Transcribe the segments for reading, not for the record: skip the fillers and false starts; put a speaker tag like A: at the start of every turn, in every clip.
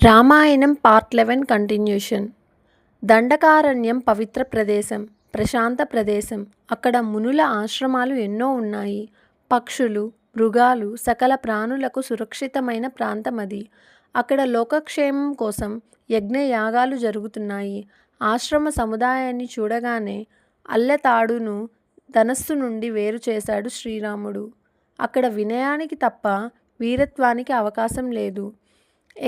A: Ramayanam part 11 continuation. Dandakaranyam పవిత్ర ప్రదేశం, ప్రశాంత ప్రదేశం. అక్కడ మునుల ఆశ్రమాలు ఎన్నో ఉన్నాయి. పక్షులు, మృగాలు, సకల ప్రాణులకు సురక్షితమైన ప్రాంతం అది. అక్కడ లోకక్షేమం కోసం యజ్ఞయాగాలు జరుగుతున్నాయి. ఆశ్రమ సముదాయాన్ని చూడగానే అల్లెతాడును ధనస్సు నుండి వేరు చేశాడు శ్రీరాముడు. అక్కడ వినయానికి తప్ప వీరత్వానికి అవకాశం లేదు.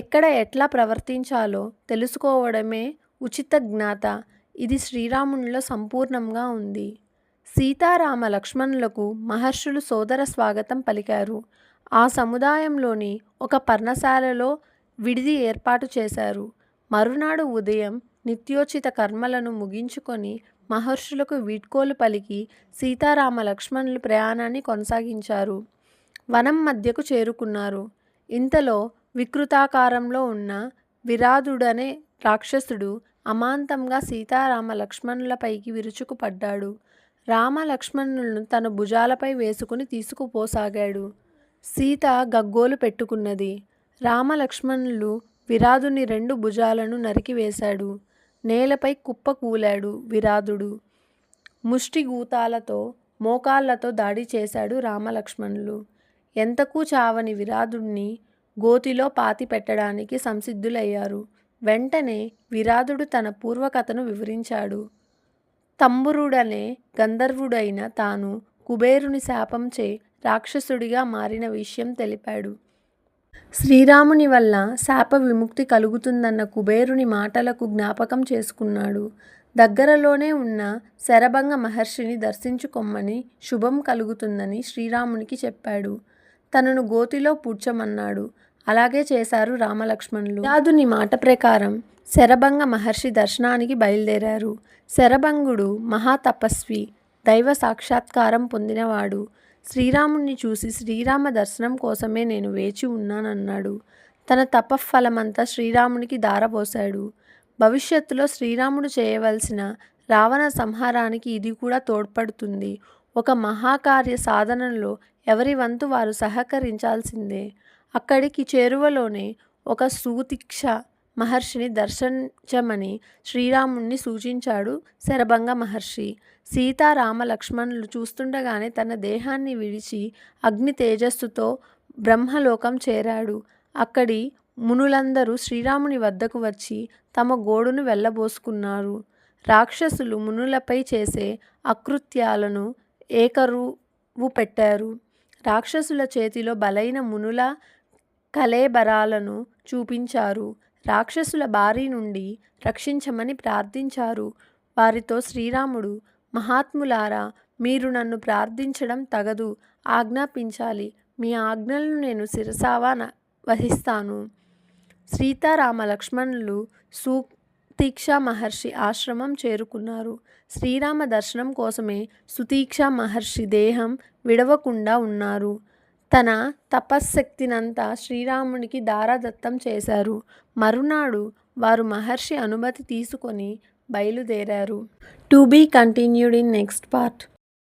A: ఎక్కడ ఎట్లా ప్రవర్తించాలో తెలుసుకోవడమే ఉచిత జ్ఞాత. ఇది శ్రీరామునిలో సంపూర్ణంగా ఉంది. సీతారామ లక్ష్మణులకు మహర్షులు సోదర స్వాగతం పలికారు. ఆ సముదాయంలోని ఒక పర్ణశాలలో విడిది ఏర్పాటు చేశారు. మరునాడు ఉదయం నిత్యోచిత కర్మలను ముగించుకొని మహర్షులకు వీడ్కోలు పలికి సీతారామ లక్ష్మణులు ప్రయాణాన్ని కొనసాగించారు. వనం మధ్యకు చేరుకున్నారు. ఇంతలో వికృతాకారంలో ఉన్న విరాధుడనే రాక్షసుడు అమాంతంగా సీతారామ లక్ష్మణులపైకి విరుచుకుపడ్డాడు. రామ లక్ష్మణులను తన భుజాలపై వేసుకుని తీసుకుపోసాగాడు. సీత గగ్గోలు పెట్టుకున్నది. రామ లక్ష్మణులు విరాధుని 2 భుజాలను నరికివేశాడు. నేలపై కుప్పకూలాడు విరాధుడు. ముష్టిగూతాలతో మోకాళ్లతో దాడి చేశాడు రామలక్ష్మణులు. ఎంతకూ చావని విరాధుడిని గోతిలో పాతి పెట్టడానికి సంసిద్ధులయ్యారు. వెంటనే విరాధుడు తన పూర్వకథను వివరించాడు. తంబురుడనే గంధర్వుడైన తాను కుబేరుని శాపంచే రాక్షసుడిగా మారిన విషయం తెలిపాడు. శ్రీరాముని వల్ల శాప విముక్తి కలుగుతుందన్న కుబేరుని మాటలకు జ్ఞాపకం చేసుకున్నాడు. దగ్గరలోనే ఉన్న శరభంగ మహర్షిని దర్శించుకొమ్మని, శుభం కలుగుతుందని శ్రీరామునికి చెప్పాడు. తనను గోతిలో పూడ్చమన్నాడు. అలాగే చేశారు రామలక్ష్మణులు. విరాధుని మాట ప్రకారం శరభంగ మహర్షి దర్శనానికి బయలుదేరారు. శరభంగుడు మహాతపస్వి, దైవ సాక్షాత్కారం పొందినవాడు. శ్రీరాముణ్ణి చూసి శ్రీరామ దర్శనం కోసమే నేను వేచి ఉన్నానన్నాడు. తన తపఫలమంతా శ్రీరామునికి దారపోశాడు. భవిష్యత్తులో శ్రీరాముడు చేయవలసిన రావణ సంహారానికి ఇది కూడా తోడ్పడుతుంది. ఒక మహాకార్య సాధనలో ఎవరి వంతు వారు సహకరించాల్సిందే. అక్కడికి చేరువలోనే ఒక సుతీక్ష మహర్షిని దర్శించమని శ్రీరాముణ్ణి సూచించాడు శరభంగ మహర్షి. సీతారామ లక్ష్మణులు చూస్తుండగానే తన దేహాన్ని విడిచి అగ్ని తేజస్సుతో బ్రహ్మలోకం చేరాడు. అక్కడి మునులందరూ శ్రీరాముని వద్దకు వచ్చి తమ గోడును వెళ్ళబోసుకున్నారు. రాక్షసులు మునులపై చేసే అకృత్యాలను ఏకరువు పెట్టారు. రాక్షసుల చేతిలో బలైన మునుల కళేబరాలను చూపించారు. రాక్షసుల బారి నుండి రక్షించమని ప్రార్థించారు. వారితో శ్రీరాముడు, మహాత్ములారా, మీరు ప్రార్థించడం తగదు, ఆజ్ఞాపించాలి. మీ ఆజ్ఞలను నేను శిరసావన వహిస్తాను. సీతారామ లక్ష్మణులు సుతీక్ష మహర్షి ఆశ్రమం చేరుకున్నారు. శ్రీరామ దర్శనం కోసమే సుతీక్ష మహర్షి దేహం విడవకుండా ఉన్నారు. తన తపశ్శక్తినంతా శ్రీరామునికి దారాదత్తం చేశారు. మరునాడు వారు మహర్షి అనుమతి తీసుకొని బయలుదేరారు. To be continued in next part.